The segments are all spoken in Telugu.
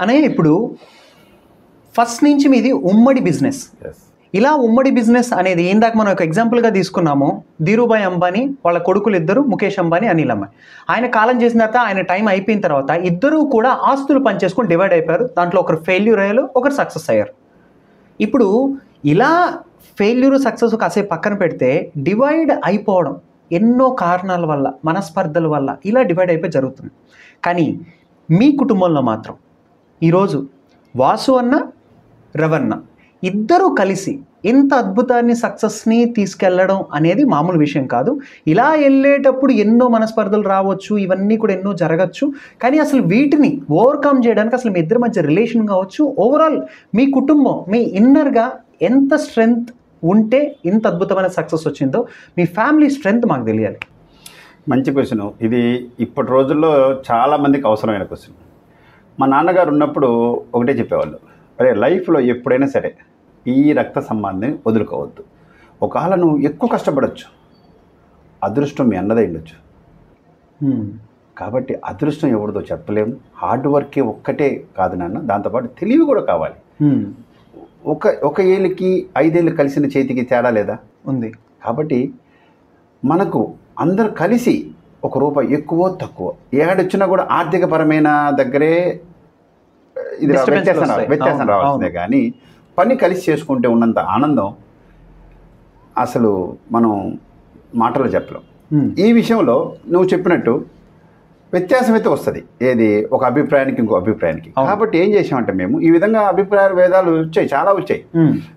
అనే ఇప్పుడు ఫస్ట్ నుంచి మీది ఉమ్మడి బిజినెస్. ఇలా ఉమ్మడి బిజినెస్ అనేది ఇందాక మనం ఒక ఎగ్జాంపుల్గా తీసుకున్నాము, ధీరుభాయ్ అంబానీ వాళ్ళ కొడుకులు ఇద్దరు, ముఖేష్ అంబానీ, అనిల్ అంబానీ. ఆయన కాలం చేసిన తర్వాత, ఆయన టైం అయిపోయిన తర్వాత ఇద్దరూ కూడా ఆస్తులు పనిచేసుకొని డివైడ్ అయిపోయారు. దాంట్లో ఒకరు ఫెయిల్యూర్ అయ్యారు, ఒకరు సక్సెస్ అయ్యారు. ఇప్పుడు ఇలా ఫెయిల్యూర్ సక్సెస్ కాసేపు పక్కన పెడితే డివైడ్ అయిపోవడం ఎన్నో కారణాల వల్ల, మనస్పర్ధల వల్ల ఇలా డివైడ్ అయిపోయి జరుగుతుంది. కానీ మీ కుటుంబంలో మాత్రం ఈరోజు వాసు అన్న, రవణ ఇద్దరూ కలిసి ఇంత అద్భుతాన్ని, సక్సెస్ని తీసుకెళ్లడం అనేది మామూలు విషయం కాదు. ఇలా వెళ్ళేటప్పుడు ఎన్నో మనస్పర్ధలు రావచ్చు, ఇవన్నీ కూడా ఎన్నో జరగచ్చు. కానీ అసలు వీటిని ఓవర్కమ్ చేయడానికి అసలు మీ ఇద్దరి మధ్య రిలేషన్ కావచ్చు, ఓవరాల్ మీ కుటుంబం, మీ ఇన్నర్గా ఎంత స్ట్రెంగ్త్ ఉంటే ఇంత అద్భుతమైన సక్సెస్ వచ్చిందో, మీ ఫ్యామిలీ స్ట్రెంగ్త్ మాకు తెలియాలి. మంచి క్వశ్చన్ ఇది. ఇప్పటి రోజుల్లో చాలామందికి అవసరమైన క్వశ్చన్. మా నాన్నగారు ఉన్నప్పుడు ఒకటే చెప్పేవాళ్ళు, అరే లైఫ్లో ఎప్పుడైనా సరే ఈ రక్త సంబంధాన్ని వదులుకోవద్దు. ఒకవేళ నువ్వు ఎక్కువ కష్టపడవచ్చు, అదృష్టం మీ అన్నదే ఉండొచ్చు. కాబట్టి అదృష్టం ఎవరిదో చెప్పలేము. హార్డ్ వర్కే ఒక్కటే కాదు నాన్న, దాంతోపాటు తెలివి కూడా కావాలి. ఒక ఏళ్ళకి 5 ఏళ్ళు కలిసిన చేతికి తేడా లేదా ఉంది. కాబట్టి మనకు అందరు కలిసి ₹1 ఎక్కువ తక్కువ ఏడొచ్చినా కూడా ఆర్థికపరమైన దగ్గరే ఇది వ్యత్యాసం రావాల్సిందే. కానీ పని కలిసి చేసుకుంటే ఉన్నంత ఆనందం అసలు మనం మాటలు చెప్పలేం. ఈ విషయంలో నువ్వు చెప్పినట్టు వ్యత్యాసం అయితే వస్తుంది, ఏది ఒక అభిప్రాయానికి ఇంకో అభిప్రాయానికి. కాబట్టి ఏం చేసామంటే మేము ఈ విధంగా అభిప్రాయ భేదాలు వచ్చాయి, చాలా వచ్చాయి.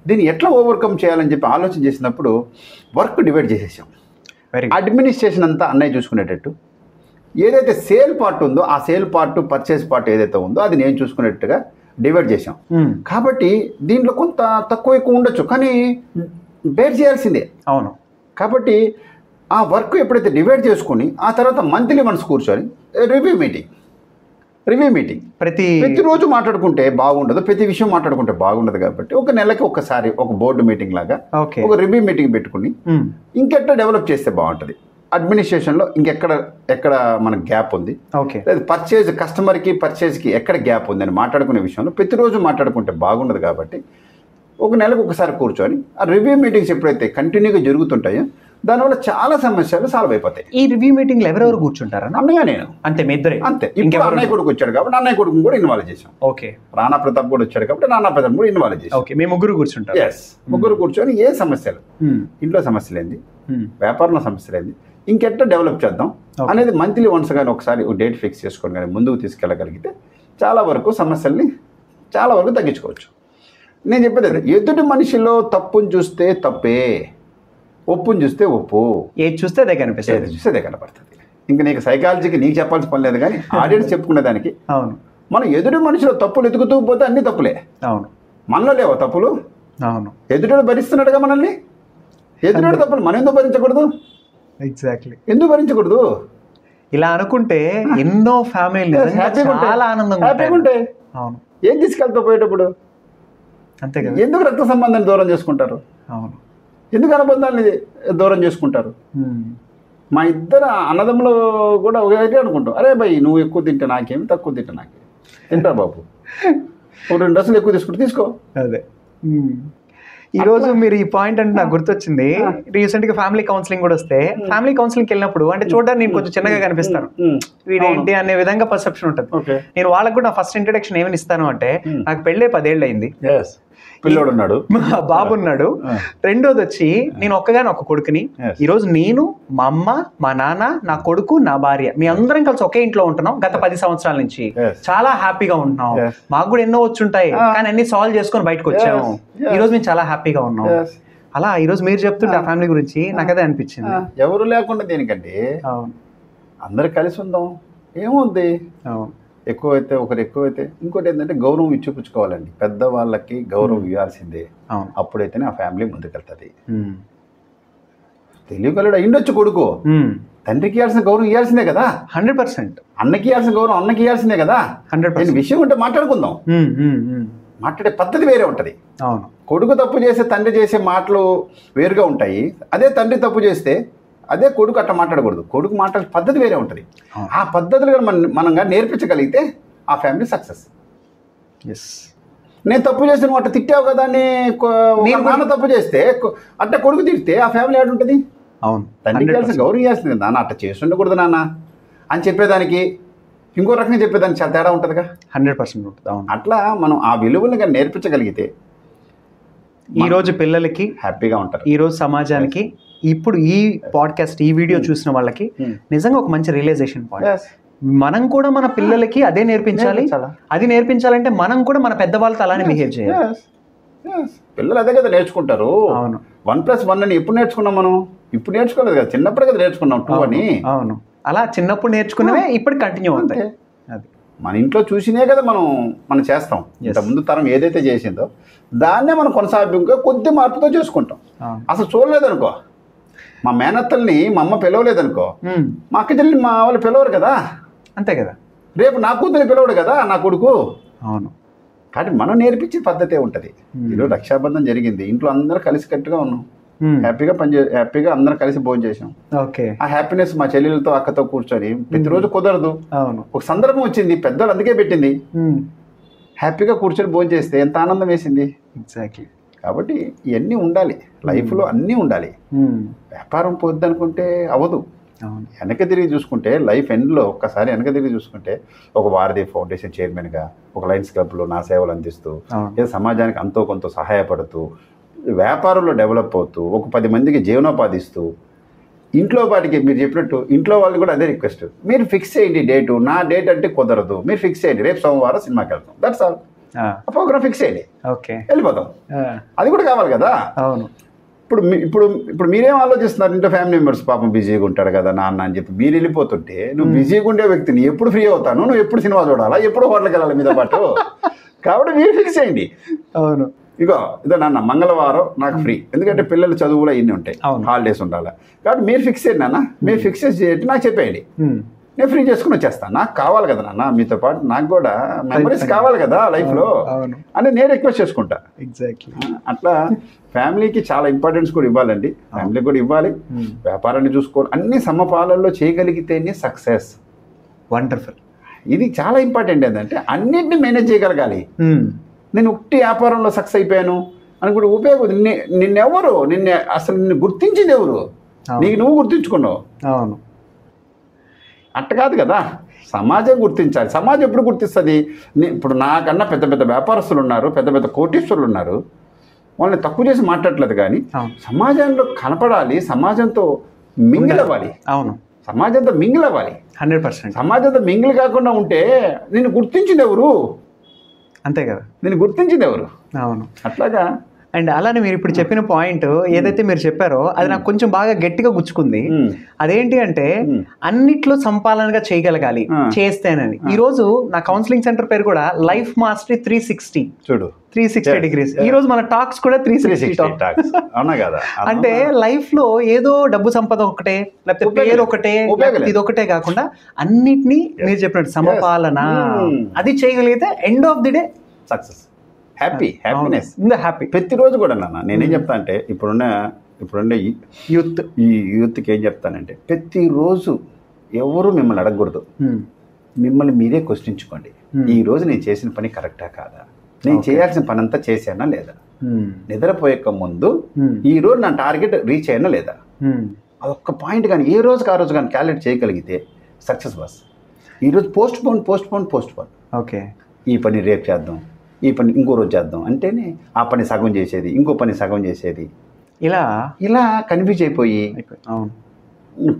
దీన్ని ఎట్లా ఓవర్కమ్ చేయాలని చెప్పి ఆలోచన చేసినప్పుడు వర్క్ డివైడ్ చేసేసాం. అడ్మినిస్ట్రేషన్ అంతా అన్నయ్య చూసుకునేటట్టు, ఏదైతే సేల్ పార్ట్ ఉందో ఆ సేల్ పార్ట్, పర్చేస్ పార్ట్ ఏదైతే ఉందో అది నేను చూసుకునేట్టుగా డివైడ్ చేసాం. కాబట్టి దీంట్లో కొంత తక్కువ ఎక్కువ ఉండొచ్చు, కానీ బేర్ చేయాల్సిందే. అవును. కాబట్టి ఆ వర్క్ ఎప్పుడైతే డివైడ్ చేసుకుని ఆ తర్వాత మంత్లీ వన్స్ కూర్చొని రివ్యూ మీటింగ్ ప్రతిరోజు మాట్లాడుకుంటే బాగుండదు, ప్రతి విషయం మాట్లాడుకుంటే బాగుండదు. కాబట్టి ఒక నెలకి ఒకసారి ఒక బోర్డు మీటింగ్ లాగా ఒక రివ్యూ మీటింగ్ పెట్టుకుని ఇంకెట్లా డెవలప్ చేస్తే బాగుంటుంది, అడ్మినిస్ట్రేషన్లో ఎక్కడ మనకు గ్యాప్ ఉంది, లేదా పర్చేజ్ కస్టమర్కి పర్చేజ్కి ఎక్కడ గ్యాప్ ఉంది అని మాట్లాడుకునే విషయంలో ప్రతిరోజు మాట్లాడుకుంటే బాగుండదు. కాబట్టి ఒక నెలకు ఒకసారి కూర్చొని ఆ రివ్యూ మీటింగ్స్ ఎప్పుడైతే కంటిన్యూగా జరుగుతుంటాయో దానివల్ల చాలా సమస్యలు సాల్వ్ అయిపోతాయి. ఈ రివ్యూ మీటింగ్ లో ఎవరెవరు కూర్చుంటారా? అన్నయ్య నేను అంతే, మీ ఇద్దరే. అంతే. ఇప్పుడు అన్నయ్య కొడుకు వచ్చాడు కాబట్టి అన్నయ్య కొడుకు కూడా ఇన్వాల్వ్ చేసాం. ఓకే. రాణా ప్రతాప్ కూడా వచ్చాడు కాబట్టి రాణా ప్రతాప్ కూడా ఇన్వాల్వ్ చేసాం. ఓకే, మేము ముగ్గురు కూర్చుంటాం. ఎస్, ముగ్గురు కూర్చొని ఏ సమస్యలు, ఇంట్లో సమస్యలు ఏంది, వ్యాపారంలో సమస్యలు ఏంది, ఇంకెట్లా డెవలప్ చేద్దాం అనేది మంత్లీ వన్స్ కానీ ఒకసారి డేట్ ఫిక్స్ చేసుకొని కానీ ముందుకు తీసుకెళ్ళగలిగితే చాలా వరకు సమస్యల్ని చాలా వరకు తగ్గించుకోవచ్చు. నేను చెప్పేది ఎదుటి మనిషిలో తప్పుని చూస్తే తప్పే, ఒప్పుని చూస్తే ఒప్పు, ఏది చూస్తే అదే కనిపిస్తుంది, ఏది చూస్తే అదే కనపడుతుంది. ఇంకా నీకు సైకాలజీకి నీకు చెప్పాల్సిన పని లేదు, కానీ ఆడియన్స్ చెప్పుకునే దానికి. అవును. మనం ఎదుటి మనిషిలో తప్పులు ఎదుగుతూ పోతే అన్ని తప్పులే. అవును. మనలో లేవా తప్పులు? అవును. ఎదుటి భరిస్తున్నాడుగా మనల్ని, ఎదుటి తప్పులు మనం ఎందుకు భరించకూడదు? ఎగ్జాక్ట్లీ, ఎందుకు భరించకూడదు? ఇలా అనుకుంటే ఎన్నో ఫ్యామిలీలు చాలా ఆనందంగా ఉంటాయి. అవును. ఏం తీసుకెళ్తా పోయేటప్పుడు అంతే కదా. ఎందుకు రక్త సంబంధాన్ని దూరం చేసుకుంటారు? అవును. ఎందుకు అనుబంధాన్ని దూరం చేసుకుంటారు? మా ఇద్దరు అన్నదమ్ములు కూడా ఒకటి అనుకుంటాం, అరే భయ్ నువ్వు ఎక్కువ తింటే నాకేమి, తక్కువ తింటే నాకేమి, తింటా బాబు, ఒక 2 డ్రెస్సులు ఎక్కువ తీసుకుంటే తీసుకో. అదే. ఈరోజు మీరు ఈ పాయింట్ అంటే నాకు గుర్తొచ్చింది. రీసెంట్గా ఫ్యామిలీ కౌన్సిలింగ్ కూడా వస్తే, ఫ్యామిలీ కౌన్సిలింగ్కి వెళ్ళినప్పుడు అంటే చూడడానికి నేను కొంచెం చిన్నగా కనిపిస్తాను, వీడేంటి అనే విధంగా పర్సెప్షన్ ఉంటుంది. నేను వాళ్ళకి కూడా ఫస్ట్ ఇంట్రడక్షన్ ఏమని ఇస్తాను అంటే, నాకు పెళ్ళే 10 ఏళ్ళు అయింది, పిల్లోడు ఉన్నాడు, బాబు ఉన్నాడు. రెండోది వచ్చి నేను ఒక్కగానే ఒక కొడుకుని. ఈరోజు నేను, మా అమ్మ, మా నాన్న, నా కొడుకు, నా భార్య, మీ అందరం కలిసి ఒకే ఇంట్లో ఉంటున్నాం గత 10 సంవత్సరాల నుంచి. చాలా హ్యాపీగా ఉంటున్నాం. మాకు కూడా ఎన్నో వచ్చుంటాయి, కానీ అన్ని సాల్వ్ చేసుకొని బయటకు వచ్చాము. ఈరోజు మేము చాలా హ్యాపీగా ఉన్నాం. అలా ఈరోజు మీరు చెప్తుంటే ఆ ఫ్యామిలీ గురించి నాకు అదే అనిపించింది. ఎవరు లేకుండా దేనికంటే అందరు కలిసి ఉందాం, ఏముంది. ఎక్కువైతే ఒకరు ఎక్కువైతే ఇంకోటి ఏంటంటే గౌరవం ఇచ్చిపుచ్చుకోవాలండి. పెద్దవాళ్ళకి గౌరవం ఇవ్వాల్సిందే, అప్పుడైతేనే ఆ ఫ్యామిలీ ముందుకెళ్తుంది. తెలియగలడు అయిండొచ్చు కొడుకు, తండ్రికి ఇవ్వాల్సిన గౌరవం ఇవ్వాల్సిందే కదా. 100%. అన్నకి ఇవ్వాల్సిన గౌరవం అన్నకి ఇవ్వాల్సిందే కదా. 100%. విషయం ఉంటే మాట్లాడుకుందాం. మాట్లాడే పద్ధతి వేరే ఉంటుంది. అవును. కొడుకు తప్పు చేస్తే తండ్రి చేసే మాటలు వేరుగా ఉంటాయి. అదే తండ్రి తప్పు చేస్తే అదే కొడుకు అట్లా మాట్లాడకూడదు. కొడుకు మాట్లాడే పద్ధతి వేరే ఉంటుంది. ఆ పద్ధతులు మనం నేర్పించగలిగితే ఆ ఫ్యామిలీ సక్సెస్. నేను తప్పు చేస్తే నువ్వు అట్లా తిట్టావు కదా అని నాన్న తప్పు చేస్తే అట్ట కొడుకు తిడితే ఆ ఫ్యామిలీ ఆడు ఉంటుంది. అవును, తండ్రికి కలిసి గౌరవం చేస్తుంది. నాన్న అట్ట చేసి ఉండకూడదు నాన్న అని చెప్పేదానికి ఇంకో రకంగా చెప్పేదానికి చాలా తేడా ఉంటుందిగా. 100% ఉంటుంది. అవును, అట్లా మనం ఆ విలువలు కానీ నేర్పించగలిగితే ఈరోజు పిల్లలకి హ్యాపీగా ఉంటారు. ఈరోజు సమాజానికి ఇప్పుడు ఈ పాడ్కాస్ట్ ఈ వీడియో చూసిన వాళ్ళకి నిజంగా ఒక మంచి రియలైజేషన్ పాయింట్. మనం కూడా మన పిల్లలకి అదే నేర్పించాలి. అది నేర్పించాలంటే మనం కూడా మన పెద్దవాళ్ళతో అలానే బిహేవ్ చేయాలి. పిల్లలు అదే కదా నేర్చుకుంటారు. అవును, 1+1 అని ఎప్పుడు నేర్చుకున్నాం మనం? ఇప్పుడు నేర్చుకోలేదు కదా, చిన్నప్పుడే కదా నేర్చుకున్నాం 2 అని. అవును, అలా చిన్నప్పుడు నేర్చుకున్నవే ఇప్పుడు కంటిన్యూ అవుతాయి. అది మన ఇంట్లో చూసినే కదా మనం చేస్తాం. ఇంతకుముందు తరం ఏదైతే చేసిందో దాన్నే మనం కొనసాగింపుగా కొద్ది మార్పుతో చేసుకుంటాం. అసలు చూడలేదనుకో, మా మేనత్తల్ని మా అమ్మ పిలవలేదనుకో, మా అక్క చెల్లి మా వాళ్ళు పిలవరు కదా. అంతే కదా. రేపు నా కూతురు పిలవడు కదా నా కొడుకు. అవును, కాబట్టి మనం నేర్పించే పద్ధతే ఉంటుంది. ఈరోజు రక్షాబంధం జరిగింది, ఇంట్లో అందరూ కలిసికట్టుగా ఉన్నాం, హ్యాపీగా హ్యాపీగా అందరం కలిసి భోజనం చేసాం. ఆ హ్యాపీనెస్ మా చెల్లెలతో అక్కతో కూర్చొని ప్రతిరోజు కుదరదు. అవును, ఒక సందర్భం వచ్చింది, పెద్దలు అందుకే పెట్టింది, హ్యాపీగా కూర్చొని భోజనం చేస్తే ఎంత ఆనందం వేసింది. ఎగ్జాక్ట్లీ. కాబట్టి ఇవన్నీ ఉండాలి లైఫ్లో, అన్నీ ఉండాలి. వ్యాపారం పోద్దనుకుంటే అవ్వదు. వెనక తిరిగి చూసుకుంటే లైఫ్ ఎండ్లో ఒక్కసారి వెనక తిరిగి చూసుకుంటే ఒక భారతీయ ఫౌండేషన్ చైర్మన్గా ఒక లయన్స్ క్లబ్లో నా సేవలు అందిస్తూ ఏదో సమాజానికి అంతో కొంత సహాయపడుతూ వ్యాపారంలో డెవలప్ అవుతూ ఒక 10 మందికి జీవనోపాధి ఇస్తూ ఇంట్లో వాటికి మీరు చెప్పినట్టు ఇంట్లో వాళ్ళు కూడా అదే రిక్వెస్ట్, మీరు ఫిక్స్ చేయండి డేటు. నా డేట్ అంటే కుదరదు, మీరు ఫిక్స్ చేయండి, రేపు సోమవారం సినిమాకి వెళ్తాం, దట్స్ ఆల్. ప్రోగ్రామ్ ఫిక్స్ చేయండి, వెళ్ళిపోతాం. అది కూడా కావాలి కదా. అవును. ఇప్పుడు మీరేం ఆలోచిస్తున్నారు? ఇంట్లో ఫ్యామిలీ మెంబర్స్ పాపం బిజీగా ఉంటాడు కదా నాన్న అని చెప్పి మీరు వెళ్ళిపోతుంటే, నువ్వు బిజీగా ఉండే వ్యక్తిని ఎప్పుడు ఫ్రీ అవుతాను, నువ్వు ఎప్పుడు సినిమా చూడాలా, ఎప్పుడు హోటల్కి వెళ్ళాలి మీతో పాటు. కాబట్టి మీరు ఫిక్స్ చేయండి. అవును, ఇదో నాన్న మంగళవారం నాకు ఫ్రీ, ఎందుకంటే పిల్లలు చదువులు ఇన్ని ఉంటాయి, హాలిడేస్ ఉండాలి. కాబట్టి మీరు ఫిక్స్ చేయండి నాన్న, మీరు ఫిక్స్ చేసి నాకు చెప్పేయండి, నేను ఫ్రీ చేసుకుని వచ్చేస్తాను. నాకు కావాలి కదా నాన్న మీతో పాటు, నాకు కూడా మెమరీస్ కావాలి కదా లైఫ్లో అని నేను రిక్వెస్ట్ చేసుకుంటా. ఎగ్జాక్ట్లీ. అట్లా ఫ్యామిలీకి చాలా ఇంపార్టెన్స్ కూడా ఇవ్వాలండి, ఫ్యామిలీ కూడా ఇవ్వాలి, వ్యాపారాన్ని చూసుకోవాలి, అన్ని సమపాలనలో చేయగలిగితేనే సక్సెస్. వండర్ఫుల్. ఇది చాలా ఇంపార్టెంట్. ఏంటంటే అన్నింటినీ మేనేజ్ చేయగలగాలి. నేను ఒకటి వ్యాపారంలో సక్సెస్ అయిపోయాను అని కూడా ఉపయోగం. నిన్నెవరు అసలు నిన్ను గుర్తించింది ఎవరు? నీకు నువ్వు గుర్తించుకున్నావు. అవును, అట్ట కాదు కదా, సమాజం గుర్తించాలి. సమాజం ఎప్పుడు గుర్తిస్తుంది? ఇప్పుడు నాకన్నా పెద్ద పెద్ద వ్యాపారస్తులు ఉన్నారు, పెద్ద పెద్ద కోటీశ్వరులు ఉన్నారు, వాళ్ళని తక్కువ చేసి మాట్లాడలేదు. కానీ సమాజంలో కనపడాలి, సమాజంతో మింగిల్ అవ్వాలి. అవును, సమాజంతో మింగిల్ అవ్వాలి. 100%. సమాజంతో మింగిల్ కాకుండా ఉంటే నిన్ను గుర్తించింది ఎవరు? అంతే కదా, నేను గుర్తించింది ఎవరు? అవును, అట్లాగా. అండ్ అలానే మీరు ఇప్పుడు చెప్పిన పాయింట్ ఏదైతే మీరు చెప్పారో అది నాకు కొంచెం బాగా గట్టిగా గుచ్చుకుంది. అదేంటి అంటే అన్నిట్లో సంపాదనగా చేయగలగాలి చేస్తేనని. ఈ రోజు నా కౌన్సిలింగ్ సెంటర్ పేరు కూడా లైఫ్ మాస్టరీ 360. చూడు, 360 degrees. ఈ రోజు మన టాక్స్ కూడా 360 టాక్స్. అవునా కదా? అంటే లైఫ్ లో ఏదో డబ్బు సంపద ఒకటే, లేకపోతే పేరు ఒకటే, ఇది ఒకటే కాకుండా అన్నిటినీ మీరు చెప్పినట్టు సమపాలన అది చేయగలిగితే end of the day success, happiness, happy. ప్రతిరోజు కూడా నాన్న నేనేం చెప్తా అంటే ఇప్పుడున్న ఈ యూత్కి ఏం చెప్తానంటే, ప్రతిరోజు ఎవరు మిమ్మల్ని అడగకూడదు, మిమ్మల్ని మీరే క్వశ్చనించుకోండి. ఈ రోజు నేను చేసిన పని కరెక్టా కాదా, నేను చేయాల్సిన పని అంతా చేశానా లేదా, నిద్రపోయే ముందు ఈ రోజు నా టార్గెట్ రీచ్ అయినా లేదా, అదొక్క పాయింట్ కానీ ఏ రోజుకి ఆ రోజు కానీ క్యాలిక్యులేట్ చేయగలిగితే సక్సెస్ బస్. ఈరోజు పోస్ట్ పోన్ ఓకే, ఈ పని రేపు చేద్దాం, ఈ పని ఇంకో రోజు చేద్దాం అంటేనే ఆ పని సగం చేసేది, ఇంకో పని సగం చేసేది, ఇలా కన్ఫ్యూజ్ అయిపోయి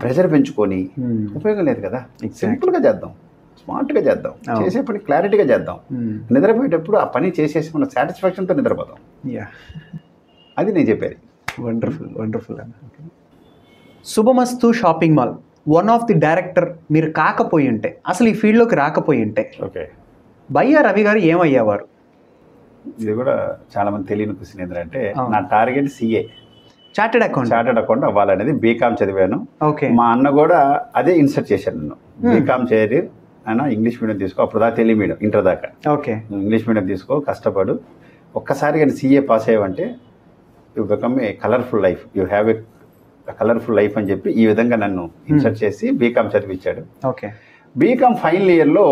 ప్రెషర్ పెంచుకొని ఉపయోగం లేదు కదా. సింపుల్గా చేద్దాం, స్మార్ట్గా చేద్దాం, చేసే పని క్లారిటీగా చేద్దాం. నిద్రపోయేటప్పుడు ఆ పని చేసేసి మన సాటిస్ఫాక్షన్తో నిద్రపోతాం. అది నేను చెప్పేది. Wonderful. Subhamastu shopping mall one of the director మీరు కాకపోయి ఉంటే, అసలు ఈ ఫీల్డ్లోకి రాకపోయి ఉంటే ఓకే, బయ్యా రవి గారు ఏమయ్యేవారు? ఇది కూడా చాలా మంది తెలియని క్వశ్చన్. ఏంటంటే నా టార్గెట్ CA, చార్టెడ్ అకౌంట్ అవ్వాలనేది. బీకామ్ చదివాను. మా అన్న కూడా అదే ఇన్సర్ట్ చేశాను నన్ను, బీకామ్ చేయరు అయినా ఇంగ్లీష్ మీడియం తీసుకో, అప్పుడు దాకా తెలుగు మీడియం ఇంటర్ దాకా, నువ్వు ఇంగ్లీష్ మీడియం తీసుకో, కష్టపడు, ఒక్కసారి కానీ CA పాస్ అయ్యావంటే you become a colourful life, you have a colourful life అని చెప్పి ఈ విధంగా నన్ను ఇన్సర్ట్ చేసి బీకామ్ చదివించాడు. బీకామ్ ఫైనల్ ఇయర్లో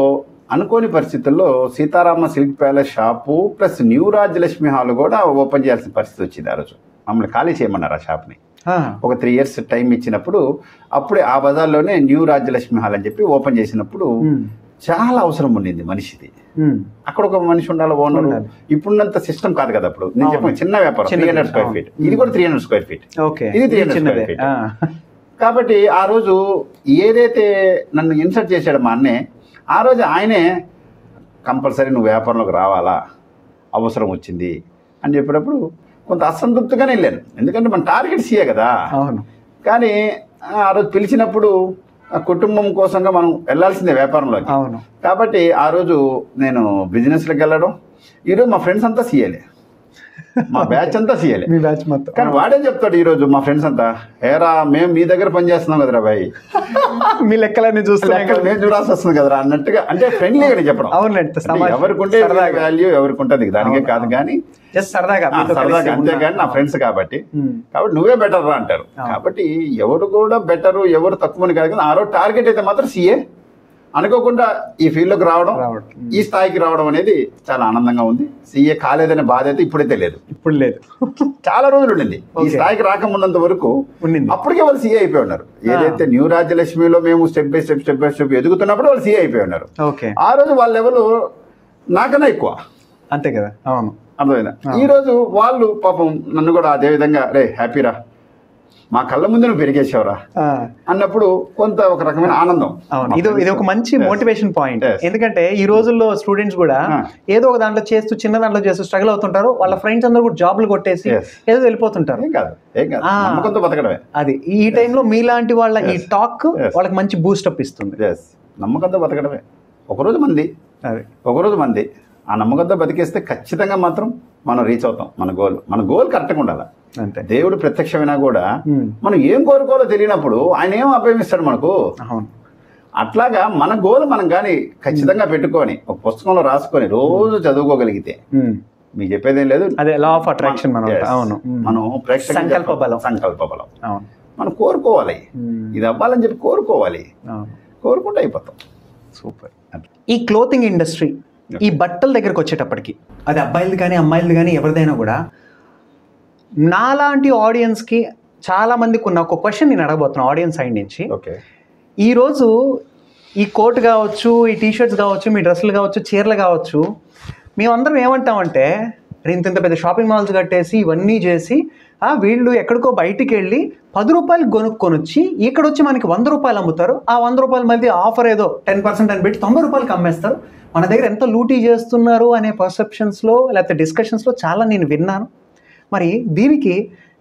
అనుకోని పరిస్థితుల్లో Seetharama silk palace shop plus new Rajyalakshmi hall కూడా ఓపెన్ చేయాల్సిన పరిస్థితి వచ్చింది. ఆ రోజు మమ్మల్ని ఖాళీ చేయమన్నారు ఆ షాప్ని. ఒక 3 years టైం ఇచ్చినప్పుడు అప్పుడే ఆ బజార్లోనే న్యూ రాజ్యలక్ష్మి హాల్ అని చెప్పి ఓపెన్ చేసినప్పుడు చాలా అవసరం ఉండింది మనిషిది. అక్కడ ఒక మనిషి ఉండాలి, ఓనర్. ఇప్పుడున్నంత సిస్టమ్ కాదు కదా అప్పుడు. నేను చెప్పిన చిన్న వ్యాపారం 300 square feet, ఇది కూడా 300 square feet, ఇది 300 square feet. కాబట్టి ఆ రోజు ఏదైతే నన్ను ఇన్సర్ట్ చేశాడు మా అన్నే, ఆ రోజు ఆయనే కంపల్సరీ నువ్వు వ్యాపారంలోకి రావాలా, అవసరం వచ్చింది అని చెప్పినప్పుడు కొంత అసంతృప్తిగానే వెళ్ళాను. ఎందుకంటే మన టార్గెట్ సీఏ కదా. కానీ ఆ రోజు పిలిచినప్పుడు కుటుంబం కోసంగా మనం వెళ్ళాల్సిందే వ్యాపారంలోకి. కాబట్టి ఆ రోజు నేను బిజినెస్లోకి వెళ్ళడం. ఈరోజు మా ఫ్రెండ్స్ అంతా సీఏలే, మా బ్యాచ్ అంతా సీఏలే. కానీ వాడే చెప్తాడు ఈరోజు మా ఫ్రెండ్స్ అంతా, ఏరా మేము మీ దగ్గర పని చేస్తున్నాం కదరా బాయ్, మీ లెక్కలన్నీ చూస్తే నేను చూడాల్సి వస్తుంది కదరా అన్నట్టుగా, అంటే ఫ్రెండ్లీగా చెప్పడం. ఎవరికి ఉంటే వాల్యూ ఎవరికి ఉంటుంది, దానికే కాదు కానీ సరదాగా అంతేగాని నా ఫ్రెండ్స్ కాబట్టి నువ్వే బెటర్ రా అంటారు. కాబట్టి ఎవరు కూడా బెటర్ ఎవరు తక్కువని కాదు, కానీ ఆ రోజు టార్గెట్ అయితే మాత్రం సీఏ. అనుకోకుండా ఈ ఫీల్డ్లోకి రావడం, ఈ స్థాయికి రావడం అనేది చాలా ఆనందంగా ఉంది. సీఏ కాలేదనే బాధ అయితే ఇప్పుడైతే లేదు. ఇప్పుడు లేదు, చాలా రోజులు ఉండింది. ఈ స్థాయికి రాకమున్నంత వరకు అప్పటికే వాళ్ళు సీఏ అయిపోయి ఉన్నారు. ఏదైతే న్యూ రాజ్యలక్ష్మిలో మేము స్టెప్ బై స్టెప్ ఎదుగుతున్నప్పుడు వాళ్ళు సీఏ అయిపోయి ఉన్నారు. ఆ రోజు వాళ్ళ లెవెల్ నాకన్నా ఎక్కువ, అంతే కదా. అవును, అర్థమైందా. ఈ రోజు వాళ్ళు పాపం నన్ను కూడా అదే విధంగా, రే హ్యాపీరా, మా కళ్ళ ముందు నువ్వు పెరిగేసావురా అన్నప్పుడు కొంత ఒక రకమైన ఆనందం. ఇది ఒక మంచి మోటివేషన్ పాయింట్. ఎందుకంటే ఈ రోజుల్లో స్టూడెంట్స్ కూడా ఏదో ఒక దాంట్లో చేస్తూ చిన్న దాంట్లో చేస్తూ స్ట్రగుల్ అవుతుంటారు. వాళ్ళ ఫ్రెండ్స్ అందరూ కూడా జాబ్లు కొట్టేసి ఏదో వెళ్ళిపోతుంటారు. నమ్మకంతో బతకడమే అది. ఈ టైంలో మీలాంటి వాళ్ళ ఈ టాక్ వాళ్ళకి మంచి బూస్టప్ ఇస్తుంది. నమ్మకంతో బతకడమే. ఒకరోజు మంది ఆ నమ్మకంతో బతికేస్తే ఖచ్చితంగా మాత్రం మనం రీచ్ అవుతాం. మన గోల్ కరెక్ట్గా ఉండాలి. దేవుడు ప్రత్యక్షమైనా కూడా మనం ఏం కోరుకోవాలో తెలియనప్పుడు ఆయన ఏం అభయమిస్తాడు మనకు. అట్లాగా మన గోల్ మనం కానీ ఖచ్చితంగా పెట్టుకొని ఒక పుస్తకంలో రాసుకొని రోజు చదువుకోగలిగితే, మీకు చెప్పేదేం లేదు, అదే లా ఆఫ్ అట్రాక్షన్. మనం సంకల్ప బలం మనం కోరుకోవాలి. ఇది అవ్వాలని చెప్పి కోరుకోవాలి, కోరుకుంటే అయిపోతాం. సూపర్. ఈ క్లోతింగ్ ఇండస్ట్రీ, ఈ బట్టల దగ్గరకు వచ్చేటప్పటికి అది అబ్బాయిలది కానీ అమ్మాయిలది కానీ ఎవరిదైనా కూడా, నాలాంటి ఆడియన్స్కి చాలా మందికి ఉన్న ఒక క్వశ్చన్ నేను అడగబోతున్నాను ఆడియన్స్ సైడ్ నుంచి. ఈరోజు ఈ కోట్ కావచ్చు, ఈ టీషర్ట్స్ కావచ్చు, మీ డ్రెస్సులు కావచ్చు, చీరలు కావచ్చు, మేమందరం ఏమంటామంటే ఇంత పెద్ద షాపింగ్ మాల్స్ కట్టేసి ఇవన్నీ చేసి వీళ్ళు ఎక్కడికో బయటికి వెళ్ళి 10 రూపాయలు కొనుక్కొనొచ్చి ఇక్కడ వచ్చి మనకి 100 రూపాయలు అమ్ముతారు. ఆ 100 రూపాయలు మళ్ళీ ఆఫర్ ఏదో 10% అని పెట్టి 90 రూపాయలకి అమ్మేస్తారు. మన దగ్గర ఎంత లూటీ చేస్తున్నారు అనే పర్సెప్షన్స్లో లేకపోతే డిస్కషన్స్లో చాలా నేను విన్నాను. మరి దీనికి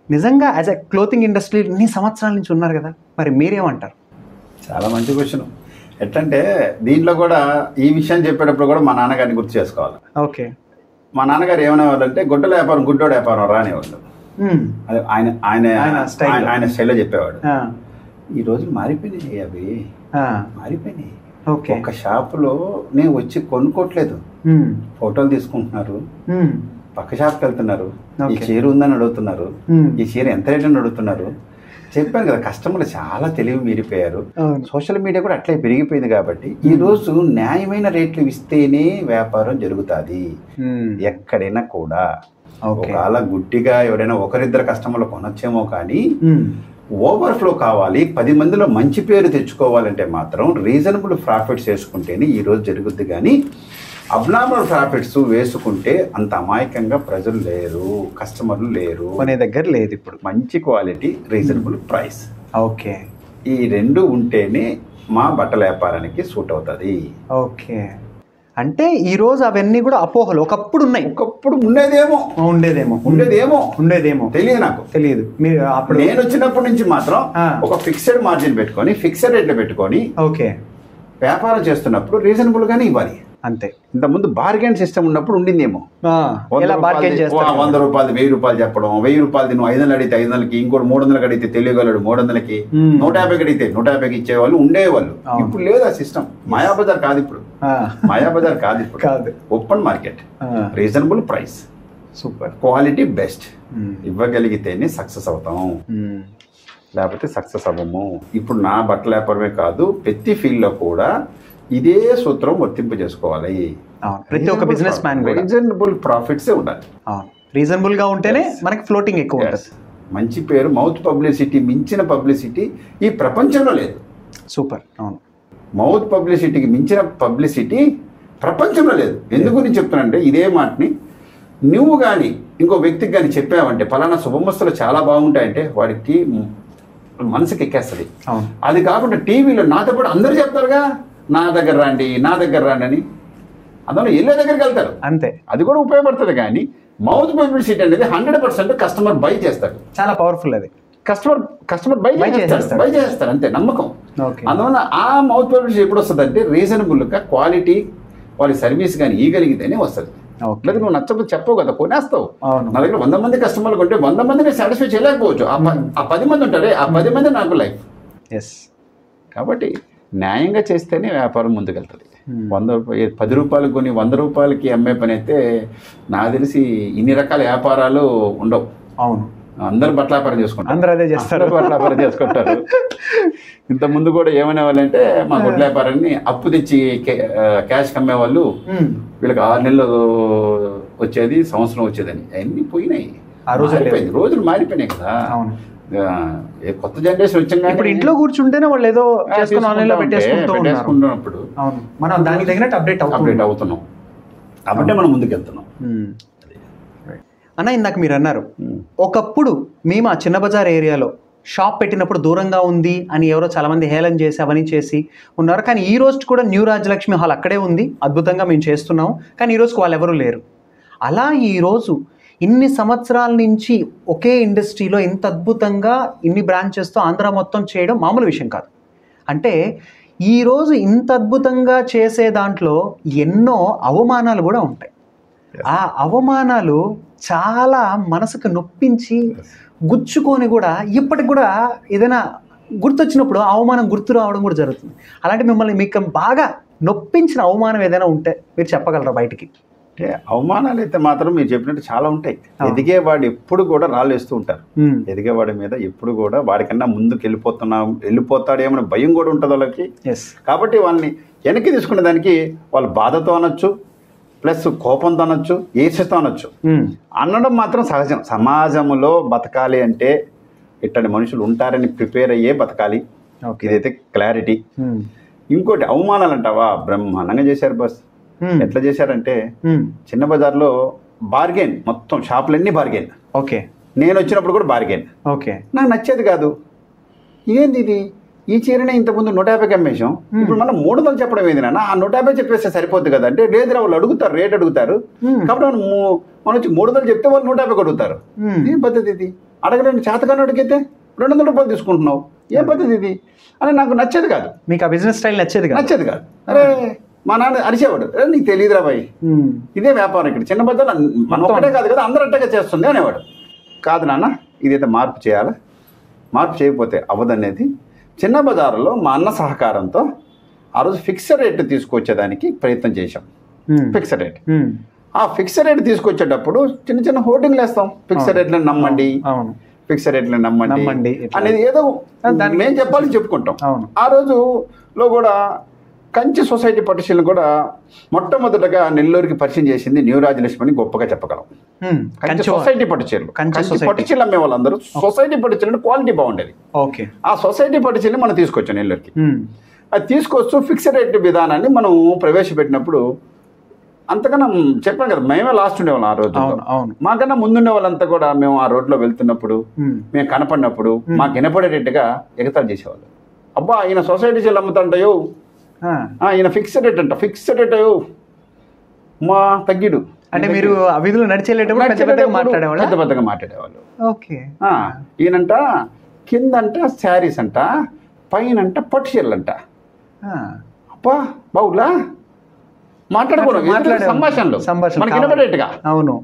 నిజంగా యాజ్ ఎ క్లోతింగ్ ఇండస్ట్రీ ఇన్ని సంవత్సరాల నుంచి ఉన్నారు కదా, మరి మీరేమంటారు? చాలా మంచి క్వశ్చన్. ఎట్లంటే దీంట్లో కూడా ఈ విషయం చెప్పేటప్పుడు కూడా మా నాన్నగారిని గుర్తు చేసుకోవాలి. ఓకే. మా నాన్నగారు ఏమనేవాళ్ళు అంటే గొడ్డల వ్యాపారం గుడ్డోడ వ్యాపారం రానేవాళ్ళు. అదే ఆయన స్టైల్లో చెప్పేవాడు. ఈ రోజు మారిపోయినాయి, అవి మారిపోయినాయి. ఒక షాపులో నేను వచ్చి కొనుక్కోవట్లేదు, ఫోటోలు తీసుకుంటున్నారు, పక్క షాప్కి వెళ్తున్నారు, ఈ చీర ఉందని అడుగుతున్నారు, ఈ చీర ఎంత రేట్ అని అడుగుతున్నారు. చెప్పాను కదా, కస్టమర్లు చాలా తెలివి మీరిపోయారు. సోషల్ మీడియా కూడా అట్లే పెరిగిపోయింది. కాబట్టి ఈ రోజు న్యాయమైన రేట్లు ఇస్తేనే వ్యాపారం జరుగుతుంది ఎక్కడైనా కూడా. ఒకవేళ గుడ్డిగా ఎవరైనా ఒకరిద్దరు కస్టమర్లు కొనొచ్చేమో కానీ ఓవర్ఫ్లో కావాలి, 10 మందిలో మంచి పేరు తెచ్చుకోవాలంటే మాత్రం రీజనబుల్ ప్రాఫిట్స్ వేసుకుంటేనే ఈరోజు జరుగుద్ది. కానీ అబ్నార్మల్ ప్రాఫిట్స్ వేసుకుంటే అంత అమాయకంగా ప్రజలు లేరు, కస్టమర్లు లేరు, కొనే దగ్గర లేదు. ఇప్పుడు మంచి క్వాలిటీ, రీజనబుల్ ప్రైస్, ఓకే, ఈ రెండు ఉంటేనే మా బట్టల వ్యాపారానికి సూట్ అవుతుంది. ఓకే. అంటే ఈ రోజు అవన్నీ కూడా అపోహలు ఒకప్పుడు ఉన్నాయి, ఒకప్పుడు ఉండేదేమో తెలియదు, నాకు తెలియదు. మీరు అప్పుడు నేను వచ్చినప్పటి నుంచి మాత్రం ఒక ఫిక్స్డ్ మార్జిన్ పెట్టుకొని ఫిక్స్డ్ రేట్లు పెట్టుకొని ఓకే వ్యాపారం చేస్తున్నప్పుడు రీజనబుల్ గానే ఇవ్వాలి. అంతే. ఇంతకుముందు బార్గెన్ సిస్టమ్ ఉన్నప్పుడు ఉండిందేమో, 100 రూపాయలు 1000 రూపాయలు చెప్పడం, 1000 రూపాయలు నువ్వు 500 అడిగితే 500కి, ఇంకోటి 300 అడిగితే తెలియగలడు 300కి, 150 అడిగితే 150కి ఇచ్చేవాళ్ళు ఉండేవాళ్ళు. ఇప్పుడు లేదు ఆ సిస్టమ్. మాయాబజార్ కాదు ఇప్పుడు, మాయాబజార్ కాదు ఇప్పుడు, open market, reasonable price, super quality best ఇవ్వగలిగితేనే సక్సెస్ అవుతాం, లేకపోతే సక్సెస్ అవ్వము. ఇప్పుడు నా బట్టల వ్యాపారమే కాదు, ప్రతి ఫీల్డ్లో కూడా ఇదే సూత్రం వర్తింపు చేసుకోవాలి. ప్రతి ఒక్క బిజినెస్ మ్యాన్ రీజనబుల్ ప్రాఫిట్సే ఉండాలి. రీజనబుల్ గా ఉంటేనే మనకి ఫ్లోటింగ్ ఎక్కువ ఉంటుంది. మంచి పేరు, మౌత్ పబ్లిసిటీ మించిన పబ్లిసిటీ ఈ ప్రపంచంలో లేదు. సూపర్. అవును, మౌత్ పబ్లిసిటీకి మించిన పబ్లిసిటీ ప్రపంచంలో లేదు. ఎందుకు నేను చెప్తానంటే ఇదే మాటని నువ్వు కానీ ఇంకో వ్యక్తికి కానీ చెప్పావంటే పలానా శుభమస్తులు చాలా బాగుంటాయంటే వాడికి మనసుకి ఎక్కేస్తుంది. అది కాకుండా టీవీలో నాతో పాటు అందరూ చెప్తారుగా నా దగ్గర రండి అని, అందులో వెళ్ళే దగ్గరికి వెళ్తారు అంతే. అది కూడా ఉపయోగపడుతుంది. కానీ మౌత్ పబ్లిసిటీ అనేది 100% కస్టమర్ బై చేస్తాడు. చాలా పవర్ఫుల్. అది కస్టమర్ బై చేస్తారు అంతే, నమ్మకం. అందువల్ల ఆ మౌత్ పబ్లిసిటీ ఎప్పుడు వస్తుంది అంటే రీజనబుల్గా క్వాలిటీ వాళ్ళ సర్వీస్ కానీ ఇవ్వగలిగితేనే వస్తుంది. లేదా నువ్వు నచ్చకపోతే చెప్పవు కదా, కొనేస్తావు. నా దగ్గర 100 మంది కస్టమర్లు కొంటే 100 మందిని సాటిస్ఫై చేయలేకపోవచ్చు. ఆ 10 మంది ఉంటారే, ఆ 10 మంది నాకు లైఫ్. కాబట్టి న్యాయంగా చేస్తేనే వ్యాపారం ముందుకెళ్తుంది. 10 రూపాయలు కొని 100 రూపాయలకి అమ్మే పని అయితే నాకు తెలిసి ఇన్ని రకాల వ్యాపారాలు ఉండవు. అవును, అందరూ బట్టల వ్యాపారం చేసుకుంటారు, అందరూ అదే చేస్తారు, బట్టల వ్యాపారం చేసుకుంటారు. ఇంత ముందు కూడా ఏమనే వాళ్ళంటే మా గుడ్ల వ్యాపారాన్ని అప్పు తెచ్చి క్యాష్ కమ్మే వాళ్ళు వీళ్ళకి 6 నెలలు వచ్చేది, సంవత్సరం వచ్చేదని. అవన్నీ పోయినాయి. రోజులు మారిపోయినాయి కదా. కొత్త జనరేషన్ వచ్చాం కానీ ఇప్పుడు ఇంట్లో కూర్చుంటేనే వాళ్ళు ఏదో పెట్టేసుకుంటున్నప్పుడు మనం దానికి తగినట్టు అప్డేట్ అవుతున్నాం. కాబట్టి మనం ముందుకెళ్తున్నాం. అన్న, ఇందాక మీరు అన్నారు ఒకప్పుడు మేము ఆ చిన్న బజార్ ఏరియాలో షాప్ పెట్టినప్పుడు దూరంగా ఉంది అని ఎవరో చాలామంది హేళన చేసి అవన్నీ చేసి ఉన్నారు. కానీ ఈ రోజు కూడా న్యూ రాజలక్ష్మి హాల్ అక్కడే ఉంది, అద్భుతంగా మేము చేస్తున్నాం. కానీ ఈ రోజుకి వాళ్ళు ఎవరు లేరు. అలా ఈరోజు ఇన్ని సంవత్సరాల నుంచి ఒకే ఇండస్ట్రీలో ఇంత అద్భుతంగా ఇన్ని బ్రాంచెస్తో ఆంధ్ర మొత్తం చేయడం మామూలు విషయం కాదు. అంటే ఈరోజు ఇంత అద్భుతంగా చేసే దాంట్లో ఎన్నో అవమానాలు కూడా ఉంటాయి. ఆ అవమానాలు చాలా మనసుకు నొప్పించి గుచ్చుకొని కూడా ఇప్పటికి కూడా ఏదైనా గుర్తొచ్చినప్పుడు అవమానం గుర్తు రావడం కూడా జరుగుతుంది. అలాంటి మిమ్మల్ని మీకు బాగా నొప్పించిన అవమానం ఏదైనా ఉంటే మీరు చెప్పగలరా బయటికి? అంటే అవమానాలు అయితే మాత్రం మీరు చెప్పినట్టు చాలా ఉంటాయి. ఎదిగేవాడు ఎప్పుడు కూడా రాళ్ళు వేస్తూ ఉంటారు. ఎదిగేవాడి మీద ఎప్పుడు కూడా వాడికన్నా ముందుకు వెళ్ళిపోతాడేమో భయం కూడా ఉంటుంది వాళ్ళకి. కాబట్టి వాళ్ళని వెనక్కి తీసుకునే దానికి వాళ్ళు బాధతో అనొచ్చు, ప్లస్ కోపంతో అనొచ్చు, ఈర్ష్యతో అనొచ్చు. అనడం మాత్రం సహజం. సమాజంలో బతకాలి అంటే ఇట్టని మనుషులు ఉంటారని ప్రిపేర్ అయ్యే బతకాలి. ఇదైతే క్లారిటీ. ఇంకోటి అవమానాలు అంటావా, బ్రహ్మాండంగా చేశారు బస్. ఎట్లా చేశారంటే చిన్న బజార్లో బార్గెన్, మొత్తం షాపులన్నీ బార్గెన్. ఓకే, నేను వచ్చినప్పుడు కూడా బార్గెన్. ఓకే, నాకు నచ్చేది కాదు. ఏంది ఇది, ఈ చీరనే ఇంతకుముందు 150కి అమ్మేశాం, ఇప్పుడు మనం 300 చెప్పడం ఏంది నాన్న, ఆ 150 చెప్పేస్తే సరిపోద్ది కదా అంటే లేదురా వాళ్ళు అడుగుతారు, రేట్ అడుగుతారు. కాబట్టి మనం వచ్చి 300 చెప్తే వాళ్ళు 150 అడుగుతారు. ఏం పద్ధతి ఇది? అడగడానికి చేతగానే అడిగితే 200 రూపాయలు తీసుకుంటున్నావు, ఏం పద్ధతి ఇది అని నాకు నచ్చేది కాదు. మీకు ఆ బిజినెస్ స్టైల్ నచ్చేది కాదు. అరే మా నాన్న అరిచేవాడు, నీకు తెలియదురా బాయ్, ఇదే వ్యాపారం ఇక్కడ చిన్న బద్దలు మనం ఒకటే కాదు కదా, అందరూ అట్టగా చేస్తుంది అనేవాడు. కాదు నాన్న, ఇదైతే మార్పు చేయాలా, మార్పు చేయకపోతే అవ్వదనేది చిన్న బజారులో మా అన్న సహకారంతో ఆ రోజు ఫిక్స్డ్ రేట్ తీసుకొచ్చేదానికి ప్రయత్నం చేశాం. ఫిక్స్డ్ రేట్, ఆ ఫిక్స్డ్ రేట్ తీసుకొచ్చేటప్పుడు చిన్న చిన్న హోర్డింగ్లు వేస్తాం, ఫిక్స్డ్ రేట్లను నమ్మండి, ఫిక్స్డ్ రేట్లను నమ్మండి అనేది ఏదో మేము చెప్పాలని చెప్పుకుంటాం. ఆ రోజులో కూడా కంచి సొసైటీ పట్టిసీలను కూడా మొట్టమొదటగా నెల్లూరుకి పరిచయం చేసింది న్యూ రాజలక్ష్మి అని గొప్పగా చెప్పగలం. కంచి సొసైటీ పట్టిచీరలు, పట్టిచీరలు అమ్మే వాళ్ళందరూ సొసైటీ పట్టిచీరలు క్వాలిటీ బాగుండేది. ఆ సొసైటీ పట్టిచీలని మనం తీసుకొచ్చాం నెల్లూరుకి. అది తీసుకొస్తూ ఫిక్స్డ్ రేట్ విధానాన్ని మనం ప్రవేశపెట్టినప్పుడు అంతకన్నా చెప్పాను కదా, మేమే లాస్ట్ ఉండేవాళ్ళం ఆ రోజు. మాకన్నా ముందుండే వాళ్ళంతా కూడా మేము ఆ రోడ్లో వెళ్తున్నప్పుడు మేము కనపడినప్పుడు మాకు వినపడేటట్టుగా ఎగతాళి చేసేవాళ్ళు. అబ్బా ఈయన సొసైటీ చీరలు అమ్ముతుంటాయో, ఈయన ఫిక్స్డ్ రేట్ అంట, ఫిక్స్డ్ రేట్ అయ్యో మా తగ్గిడు అంటే మీరు వీధిలో నడిచేటప్పుడు పెద్ద పెద్దగా మాట్లాడేవాళ్ళు. ఈయనంట కిందంట శారీస్ అంట, పైనంట పట్టు చీరలు అంట. అబ్బా బావులా మాట్లాడుకోవడం సంభాషణలు మనకి వినపడేట్టుగా. అవును,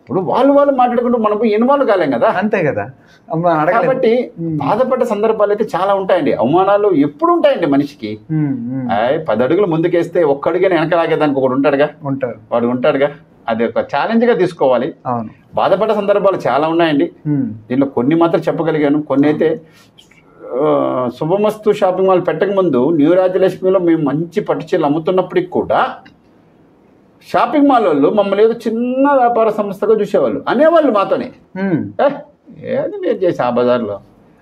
ఇప్పుడు వాళ్ళు మాట్లాడుకుంటూ మనం ఇన్వాల్వ్ కాలేం కదా, అంతే కదా. కాబట్టి బాధపడ్డ సందర్భాలు అయితే చాలా ఉంటాయండి. అవమానాలు ఎప్పుడు ఉంటాయండి మనిషికి. 10 అడుగులు ముందుకేస్తే ఒక్క అడుగునే వెనక లాగేదానికి ఒకడు వాడు ఉంటాడుగా. అది ఒక ఛాలెంజ్ గా తీసుకోవాలి. బాధపడ్డ సందర్భాలు చాలా ఉన్నాయండి. దీనిలో కొన్ని మాత్రం చెప్పగలిగాను, కొన్ని అయితే శుభమస్తు షాపింగ్ మాల్ పెట్టక ముందు న్యూ రాజలక్ష్మిలో మేము మంచి పట్టు చీరలు అమ్ముతున్నప్పటికి కూడా షాపింగ్ మాల్ వాళ్ళు మమ్మల్ని ఏదో చిన్న వ్యాపార సంస్థగా చూసేవాళ్ళు, అనేవాళ్ళు మాతోనే, ఏది మీరు చేసి ఆ బజార్లో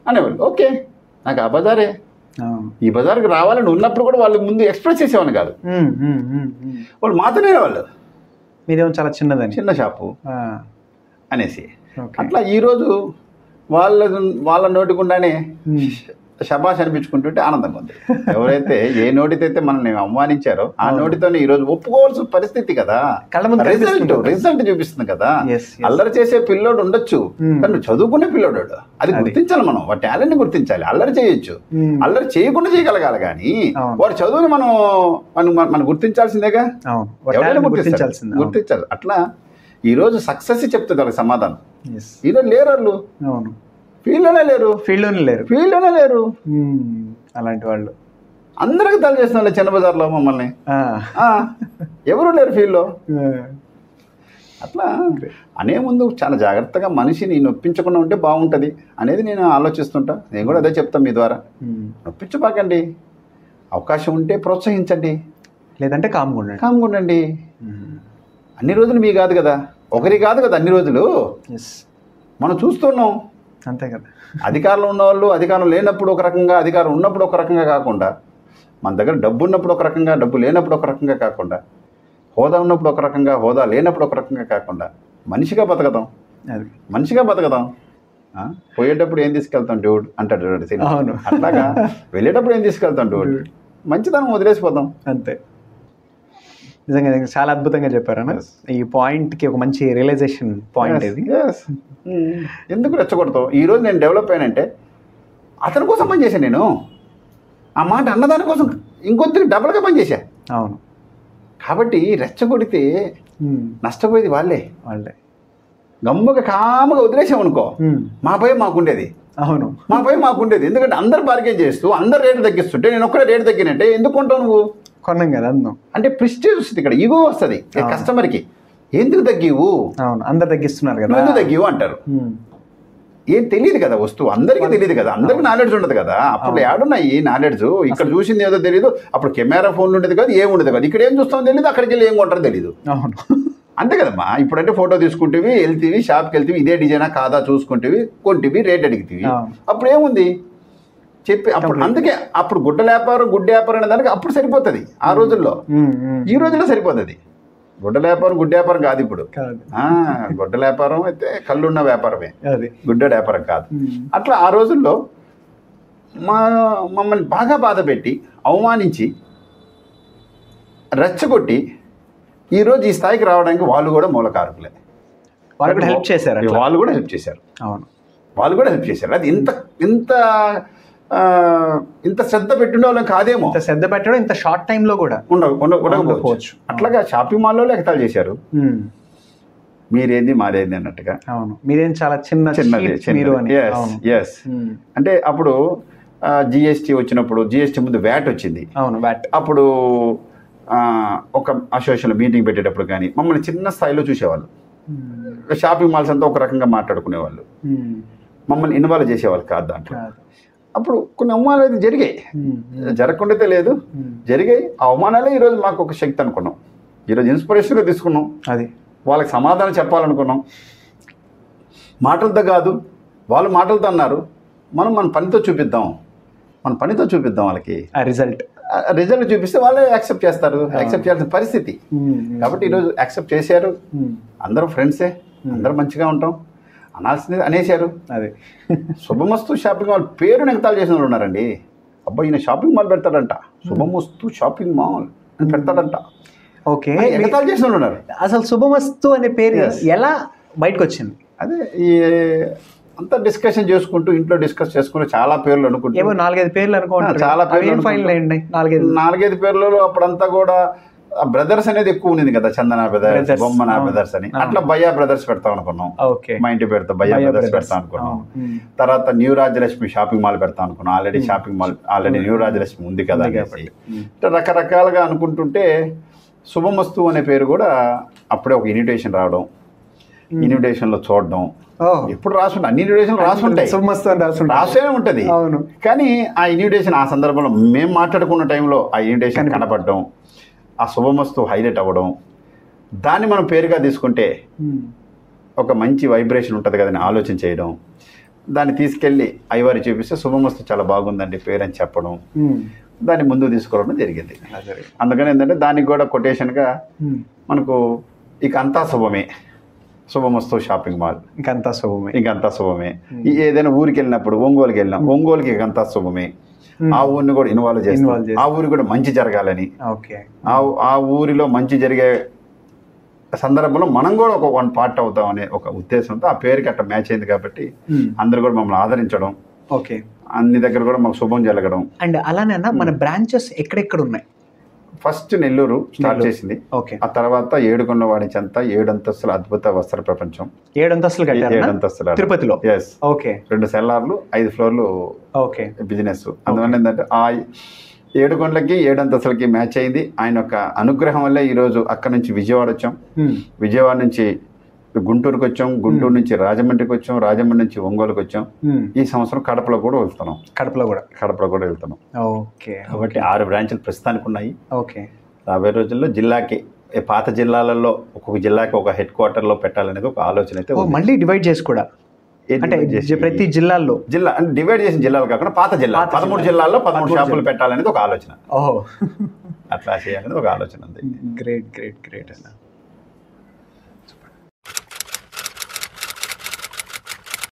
అనేవాళ్ళు. ఓకే, నాకు ఆ బజారే, ఈ బజార్కి రావాలని ఉన్నప్పుడు కూడా వాళ్ళు ముందు ఎక్స్ప్రెస్ చేసేవాళ్ళు కాదు, వాళ్ళు మాతోనే వాళ్ళు మీదేమో చాలా చిన్నదని, చిన్న షాపు అనేసి. అట్లా ఈరోజు వాళ్ళ నోటికుండానే శబాష్ అనిపించుకుంటుంటే ఆనందంగా ఉంది. ఎవరైతే ఏ నోటితైతే మనల్ని అవమానించారో ఆ నోటితోనే ఈరోజు ఒప్పుకోవాల్సిన పరిస్థితి కదా, రిజల్ట్ చూపిస్తుంది కదా. అల్లరి చేసే పిల్లోడు ఉండొచ్చు, కానీ చదువుకునే పిల్లోడు అది గుర్తించాలి. మనం వాడి టాలెంట్ ని గుర్తించాలి. అల్లరి చేయొచ్చు, అల్లరి చేయకుండా చేయగలగాలి, కానీ వాడి చదువుని మనం గుర్తించాల్సిందేగా, ఎవరైనా గుర్తించాలి. అట్లా ఈరోజు సక్సెస్ చెప్తుంది వాళ్ళకి సమాధానం. ఈరోజు లేరు వాళ్ళు, ఫీల్డ్లోనే లేరు. అలాంటి వాళ్ళు అందరికి తల చేసిన వాళ్ళు చిన్న బజార్లో మమ్మల్ని ఎవరు లేరు ఫీల్డ్లో. అట్లా అనే ముందు చాలా జాగ్రత్తగా మనిషిని నొప్పించకుండా ఉంటే బాగుంటుంది అనేది నేను ఆలోచిస్తుంటా. నేను కూడా అదే చెప్తాను మీ ద్వారా, నొప్పించబాకండి, అవకాశం ఉంటే ప్రోత్సహించండి, లేదంటే కామ్గా ఉండండి. అన్ని రోజులు మీ కాదు కదా, ఒకరి కాదు కదా అన్ని రోజులు, మనం చూస్తున్నాం అంతే కదా. అధికారంలో ఉన్నవాళ్ళు అధికారం లేనప్పుడు ఒక రకంగా, అధికారం ఉన్నప్పుడు ఒక రకంగా కాకుండా, మన దగ్గర డబ్బు ఉన్నప్పుడు ఒక రకంగా, డబ్బు లేనప్పుడు ఒక రకంగా కాకుండా, హోదా ఉన్నప్పుడు ఒక రకంగా, హోదా లేనప్పుడు ఒక రకంగా కాకుండా మనిషిగా బతకదాం. పోయేటప్పుడు ఏం తీసుకెళ్తాం డూడ్ అంటాడు, అట్లాగా వెళ్ళేటప్పుడు ఏం తీసుకెళ్తాం డూడ్, మంచిదనం వదిలేసిపోతాం అంతే. నిజంగా చాలా అద్భుతంగా చెప్పారన్న. ఈ పాయింట్కి ఒక మంచి రియలైజేషన్ పాయింట్ ఇది. ఎందుకు రెచ్చగొడతావు? ఈరోజు నేను డెవలప్ అయ్యానంటే అతని కోసం పనిచేశాను. నేను ఆ మాట అన్నదాని కోసం ఇంకొద్దిగా డబల్గా పనిచేశా. అవును. కాబట్టి రెచ్చగొడితే నష్టపోయేది వాళ్ళే. గమ్ముగా కాముగా వదిలేసామనుకో, మా భయం మాకుండేది. అవును, మా భయం మాకుండేది. ఎందుకంటే అందరు బార్గెన్ చేస్తూ అందరు రేటు తగ్గిస్తుంటే నేను ఒక్కడే రేటు తగ్గినట్టే ఎందుకు కొంటావు నువ్వు? కొన్నాం కదా అందం. అంటే ప్రెస్టేజ్ వస్తుంది, ఇక్కడ ఈగో వస్తుంది కస్టమర్కి. ఎందుకు తగ్గివు? అవును, అందరు తగ్గిస్తున్నారు కదా, ఎందుకు తగ్గివు అంటారు. ఏం తెలియదు కదా వస్తువు, అందరికీ తెలియదు కదా, అందరికి నాలెడ్జ్ ఉండదు కదా. అప్పుడు ఏడున్నాయి నాలెడ్జ్, ఇక్కడ చూసింది ఏదో తెలియదు. అప్పుడు కెమెరా ఫోన్లు ఉండేది కదా, ఏం ఉండదు కదా. ఇక్కడ ఏం చూస్తామో తెలియదు, అక్కడికి వెళ్ళి ఏం కొంటారో తెలియదు. అంతే కదమ్మా. ఇప్పుడంటే ఫోటో తీసుకుంటేవి, వెళ్తేవి, షాప్కి వెళ్తేవి, ఇదే డిజైనా కాదా చూసుకుంటేవి, కొంటివి, రేట్ అడిగితేవి. అప్పుడు ఏముంది చెప్పి, అప్పుడు అందుకే అప్పుడు గుడ్డ వ్యాపారం అనే దానికి అప్పుడు సరిపోతుంది ఆ రోజుల్లో. ఈ రోజుల్లో సరిపోతుంది. గుడ్డ వ్యాపారం కాదు ఇప్పుడు. గుడ్డ వ్యాపారం అయితే కళ్ళున్న వ్యాపారమే, గుడ్డ వ్యాపారం కాదు. అట్లా ఆ రోజుల్లో మమ్మల్ని బాగా బాధ పెట్టి, అవమానించి, రెచ్చగొట్టి ఈరోజు ఈ స్థాయికి రావడానికి వాళ్ళు కూడా మూలకారకులే. వాళ్ళు కూడా హెల్ప్ చేశారు. అవును, వాళ్ళు కూడా హెల్ప్ చేశారు. అది ఇంత శ్రద్ధ పెట్టిండే వాళ్ళం కాదేమో. శ్రద్ధ పెట్టడం ఇంత షార్ట్ టైంలో కూడా ఉండకపోవచ్చు. అట్లాగా షాపింగ్ మాల్లో ఎగతాళి చేశారు. మీరేంది మాదేంది అన్నట్టుగా. అవును, మీరేం చాలా అంటే అప్పుడు జిఎస్టీ వచ్చినప్పుడు, జిఎస్టీ ముందు వ్యాట్ వచ్చింది. అవును, వ్యాట్. అప్పుడు ఒక అసోసియేషన్ మీటింగ్ పెట్టేటప్పుడు కానీ మమ్మల్ని చిన్న స్థాయిలో చూసేవాళ్ళు. షాపింగ్ మాల్స్ అంతా ఒక రకంగా మాట్లాడుకునేవాళ్ళు, మమ్మల్ని ఇన్వాల్వ్ చేసేవాళ్ళు కాదు దాంట్లో. అప్పుడు కొన్ని అవమానాలు అయితే జరిగాయి, జరగకుండా లేదు, జరిగాయి. ఆ అవమానాలే ఈరోజు మాకు ఒక శక్తి అనుకున్నాం. ఈరోజు ఇన్స్పిరేషన్గా తీసుకున్నాం. అది వాళ్ళకి సమాధానం చెప్పాలనుకున్నాం. మాటలతో కాదు, వాళ్ళు మాటలతో అన్నారు, మనం మన పనితో చూపిద్దాం వాళ్ళకి. రిజల్ట్ చూపిస్తే వాళ్ళే యాక్సెప్ట్ చేస్తారు. యాక్సెప్ట్ చేయాల్సిన పరిస్థితి. కాబట్టి ఈరోజు యాక్సెప్ట్ చేశారు. అందరూ ఫ్రెండ్సే, అందరూ మంచిగా ఉంటాం అనాల్సింది అనేశారు. అది శుభమస్తు షాపింగ్ మాల్ పేరు ఎగతాళి చేసిన వాళ్ళు ఉన్నారండి. అబ్బాయి ఈయన షాపింగ్ మాల్ పెడతాడంట, శుభమస్తు షాపింగ్ మాల్ అని పెడతాడంట. ఓకే, ఎగతాళి చేసిన వాళ్ళు ఉన్నారు. అసలు శుభమస్తు అనే పేరు ఎలా బయటకు వచ్చింది? అదే ఈ అంతా డిస్కషన్ చేసుకుంటూ, ఇంట్లో డిస్కస్ చేసుకుంటూ చాలా పేర్లు అనుకుంటూ, 4-5 పేర్లు అనుకుంటారు. చాలా పేర్లు, 4-5 పేర్లలో అప్పుడంతా కూడా బ్రదర్స్ అనేది ఎక్కువ ఉంది కదా, చందన బ్రదర్స్, బొమ్మన బ్రదర్స్ అని. అట్లా భయ్యా బ్రదర్స్ పెడతాం అనుకున్నాం. మా ఇంటి పేరుతో భయ్యా బ్రదర్స్ పెడతాం అనుకున్నాం. తర్వాత న్యూ రాజలక్ష్మి షాపింగ్ మాల్ పెడతాం అనుకున్నాం. ఆల్రెడీ న్యూ రాజలక్ష్మి ఉంది కదా అనేసి రకరకాలుగా అనుకుంటుంటే శుభమస్తు అనే పేరు కూడా అప్పుడే ఒక ఇన్విటేషన్ రావడం. ఇన్విటేషన్లో చూడడం, ఓ ఎప్పుడు రాసుంటాయి, అన్ని ఇన్విటేషన్లు రాసుంటాయి, శుభమస్తు అని రాసుంటాయి. రాసే ఉంటుంది. అవును. కానీ ఆ ఇన్విటేషన్ ఆ సందర్భంలో మేము మాట్లాడుకున్న టైంలో ఆ ఇన్విటేషన్ కనపడడం, ఆ శుభమస్తు హైలైట్ అవ్వడం, దాన్ని మనం పేరుగా తీసుకుంటే ఒక మంచి వైబ్రేషన్ ఉంటుంది కదని ఆలోచన చేయడం, దాన్ని తీసుకెళ్ళి అయ్యవారికి చూపిస్తే శుభమస్తు చాలా బాగుందండి పేరు అని చెప్పడం, దాన్ని ముందుకు తీసుకోవడం జరిగింది. అందుకని ఏంటంటే దానికి కూడా కొటేషన్గా మనకు ఇక అంతా శుభమే, శుభమస్తు షాపింగ్ మాల్ ఇంకంతా శుభమే, ఇంకంతా శుభమే. ఏదైనా ఊరికి వెళ్ళినప్పుడు ఒంగోలుకి వెళ్ళినాం, ఒంగోలుకి ఇంకంతా శుభమే, ఆ ఊరిని కూడా ఇన్వాల్వ్ చేస్తాం, ఆ ఊరికి కూడా మంచి జరగాలని, ఆ ఊరిలో మంచి జరిగే సందర్భంలో మనం కూడా ఒక వన్ పార్ట్ అవుతాం అనే ఒక ఉద్దేశంతో ఆ పేరుకి అట్లా మ్యాచ్ అయింది. కాబట్టి అందరు కూడా మమ్మల్ని ఆదరించడం, ఓకే, అన్ని దగ్గర కూడా మాకు శుభం జరగడం. అండ్ అలానే మన బ్రాంచెస్ ఎక్కడెక్కడ ఉన్నాయి? ఫస్ట్ నెల్లూరు స్టార్ట్ చేసింది. ఓకే. ఆ తర్వాత ఏడుకొండ వాణిజ్యంత 7 అంతస్తుల అద్భుత వస్త్ర ప్రపంచం 7 అంతస్తులు కట్టారు 7 అంతస్తుల తిరుపతిలో. ఎస్. ఓకే. 2 సెల్లార్లు 5 ఫ్లోర్లు. ఓకే. బిజినెస్. అందువల్ల ఏంటంటే ఆ 7 కొండలకి 7 అంతస్తులకి మ్యాచ్ అయింది. ఆయన యొక్క అనుగ్రహం వల్లే ఈరోజు అక్కడ నుంచి విజయవాడ వచ్చాం, విజయవాడ నుంచి గుంటూరుకి వచ్చాం, గుంటూరు నుంచి రాజమండ్రికి వచ్చాం, రాజమండ్రి నుంచి ఒంగోలుకి వచ్చాం. ఈ సంవత్సరం కడపలో కూడా వెళ్తున్నాం. కడపలో కూడా వెళ్తున్నాం. ఓకే. కాబట్టి 6 బ్రాంచ్లు ప్రస్తుతానికి ఉన్నాయి. ఓకే. రాబోయే రోజుల్లో జిల్లాకి, పాత జిల్లాలలో ఒక్కొక్క జిల్లాకి ఒక హెడ్ క్వార్టర్లో పెట్టాలనేది ఒక ఆలోచన అయితే మళ్ళీ డివైడ్ చేసి కూడా, అంటే ప్రతి జిల్లాల్లో అంటే డివైడ్ చేసిన జిల్లాలు కాకుండా పాత జిల్లా 13 జిల్లాల్లో 13 షాపులు పెట్టాలనేది ఒక ఆలోచన. ఓహో, అట్లా చేయాలనేది ఒక ఆలోచన ఉంది. గ్రేట్ గ్రేట్ గ్రేట్ అన్న.